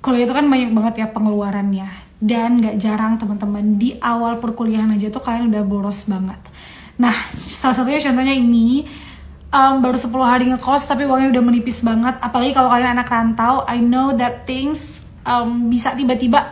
kuliah itu kan banyak banget ya pengeluarannya. Dan gak jarang teman-teman di awal perkuliahan aja tuh kalian udah boros banget. Nah, salah satunya contohnya ini, baru 10 hari ngekos tapi uangnya udah menipis banget. Apalagi kalau kalian anak rantau, I know that things bisa tiba-tiba,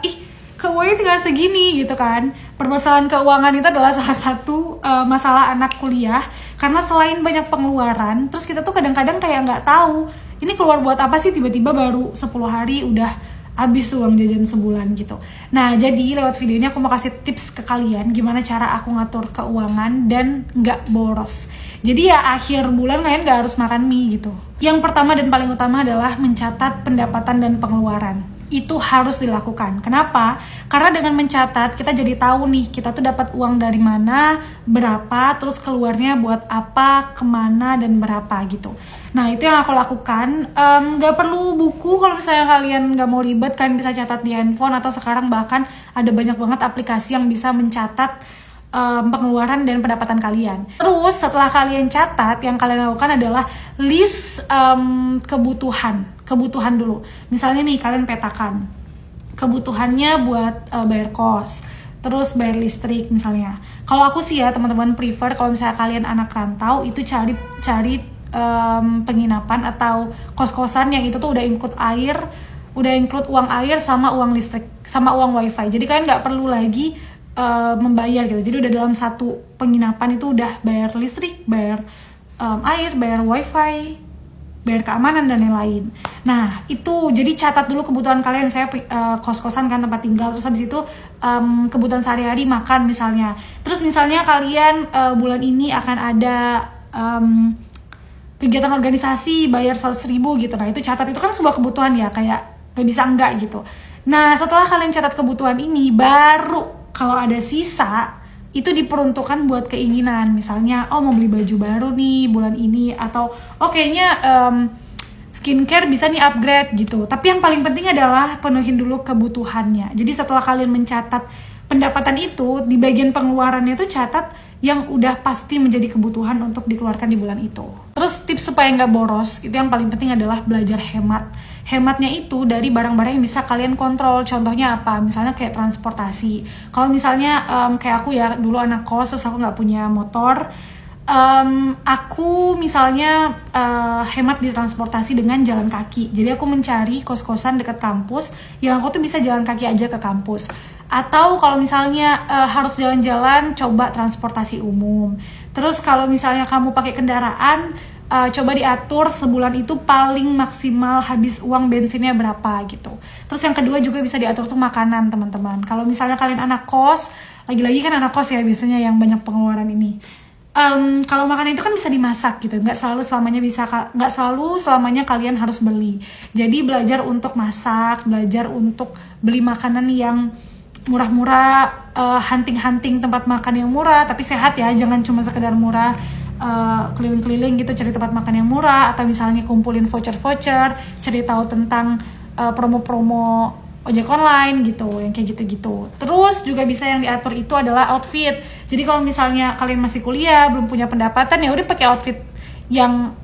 keuangannya tinggal segini gitu kan. Permasalahan keuangan itu adalah salah satu masalah anak kuliah. Karena selain banyak pengeluaran, terus kita tuh kadang-kadang kayak nggak tahu ini keluar buat apa sih, tiba-tiba baru 10 hari udah habis tuh uang jajan sebulan gitu. Nah, jadi lewat video ini aku mau kasih tips ke kalian gimana cara aku ngatur keuangan dan nggak boros. Jadi ya akhir bulan kalian nggak harus makan mie gitu. Yang pertama dan paling utama adalah mencatat pendapatan dan pengeluaran. Itu harus dilakukan. Kenapa? Karena dengan mencatat kita jadi tahu nih kita tuh dapat uang dari mana, berapa, terus keluarnya buat apa, kemana, dan berapa gitu. Nah, itu yang aku lakukan. Gak perlu buku kalau misalnya kalian gak mau ribet, kalian bisa catat di handphone, atau sekarang bahkan ada banyak banget aplikasi yang bisa mencatat pengeluaran dan pendapatan kalian. Terus setelah kalian catat, yang kalian lakukan adalah list kebutuhan dulu. Misalnya nih kalian petakan kebutuhannya buat bayar kos, terus bayar listrik misalnya. Kalau aku sih ya teman-teman prefer kalau misalnya kalian anak rantau itu cari penginapan atau kos-kosan yang itu tuh udah include uang air sama uang listrik sama uang wifi. Jadi kalian nggak perlu lagi membayar gitu. Jadi udah dalam satu penginapan itu udah bayar listrik, bayar air, bayar wifi, bayar keamanan dan lain-lain. Nah, itu jadi catat dulu kebutuhan kalian. Saya kos-kosan kan tempat tinggal, terus habis itu kebutuhan sehari-hari makan misalnya. Terus misalnya kalian bulan ini akan ada kegiatan organisasi bayar 100.000 gitu. Nah, itu catat, itu kan sebuah kebutuhan ya, kayak gak bisa enggak gitu. Nah, setelah kalian catat kebutuhan ini, baru kalau ada sisa itu diperuntukkan buat keinginan. Misalnya, mau beli baju baru nih bulan ini, atau kayaknya skincare bisa nih upgrade gitu. Tapi yang paling penting adalah penuhin dulu kebutuhannya. Jadi setelah kalian mencatat pendapatan itu, di bagian pengeluarannya itu catat yang udah pasti menjadi kebutuhan untuk dikeluarkan di bulan itu. Terus tips supaya nggak boros, itu yang paling penting adalah belajar hemat. Hematnya itu dari barang-barang yang bisa kalian kontrol. Contohnya apa? Misalnya kayak transportasi. Kalau misalnya kayak aku ya, dulu anak kos, terus aku nggak punya motor. Aku misalnya hemat di transportasi dengan jalan kaki. Jadi aku mencari kos-kosan dekat kampus yang aku tuh bisa jalan kaki aja ke kampus. Atau kalau misalnya harus jalan-jalan, coba transportasi umum. Terus kalau misalnya kamu pakai kendaraan, coba diatur sebulan itu paling maksimal habis uang bensinnya berapa gitu. Terus yang kedua juga bisa diatur tuh makanan, teman-teman. Kalau misalnya kalian anak kos, lagi-lagi kan anak kos ya biasanya yang banyak pengeluaran ini. Kalau makanan itu kan bisa dimasak gitu, nggak selalu selamanya kalian harus beli. Jadi belajar untuk masak, belajar untuk beli makanan yang murah-murah, hunting tempat makan yang murah tapi sehat ya, jangan cuma sekedar murah. Keliling-keliling gitu cari tempat makan yang murah, atau misalnya kumpulin voucher, cari tahu tentang promo-promo ojek online gitu, yang kayak gitu-gitu. Terus juga bisa yang diatur itu adalah outfit. Jadi kalau misalnya kalian masih kuliah, belum punya pendapatan, ya udah pakai outfit yang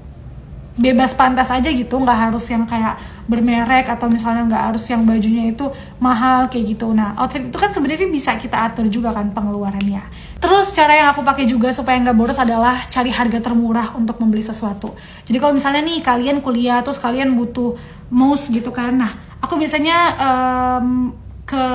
bebas pantas aja gitu, nggak harus yang kayak bermerek, atau misalnya nggak harus yang bajunya itu mahal kayak gitu. Nah, outfit itu kan sebenarnya bisa kita atur juga kan pengeluarannya. Terus cara yang aku pakai juga supaya nggak boros adalah cari harga termurah untuk membeli sesuatu. Jadi kalau misalnya nih kalian kuliah terus kalian butuh mouse gitu kan, nah aku biasanya ke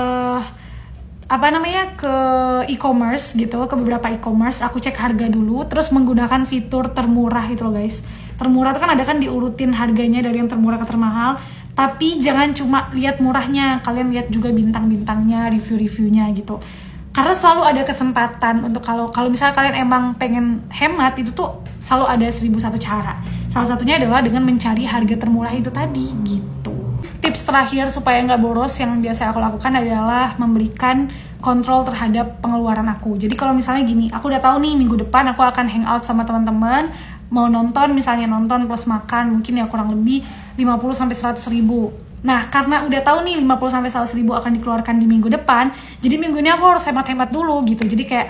e-commerce gitu, ke beberapa e-commerce, aku cek harga dulu, terus menggunakan fitur termurah itu loh guys. Termurah itu kan ada kan diurutin harganya dari yang termurah ke termahal, tapi jangan cuma lihat murahnya, kalian lihat juga bintang-bintangnya, review-reviewnya gitu. Karena selalu ada kesempatan untuk kalau misalnya kalian emang pengen hemat, itu tuh selalu ada 1001 cara. Salah satunya adalah dengan mencari harga termurah itu tadi gitu. Tips terakhir supaya nggak boros yang biasa aku lakukan adalah memberikan kontrol terhadap pengeluaran aku. Jadi kalau misalnya gini, aku udah tahu nih minggu depan aku akan hangout sama teman-teman, mau nonton, misalnya nonton plus makan, mungkin ya kurang lebih 50-100 ribu. Nah, karena udah tahu nih 50-100 ribu akan dikeluarkan di minggu depan, jadi minggu ini aku harus hemat-hemat dulu gitu. Jadi kayak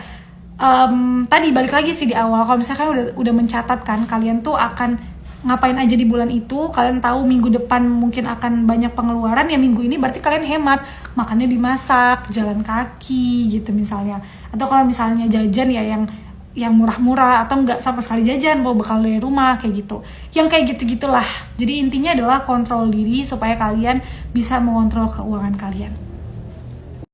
tadi balik lagi sih di awal, kalau misalkan udah mencatat kan, kalian tuh akan ngapain aja di bulan itu. Kalian tahu minggu depan mungkin akan banyak pengeluaran, ya minggu ini berarti kalian hemat, makannya dimasak, jalan kaki gitu misalnya. Atau kalau misalnya jajan ya yang murah-murah, atau nggak sama sekali jajan, bawa bekal dari rumah kayak gitu. Yang kayak gitu-gitulah. Jadi intinya adalah kontrol diri supaya kalian bisa mengontrol keuangan kalian.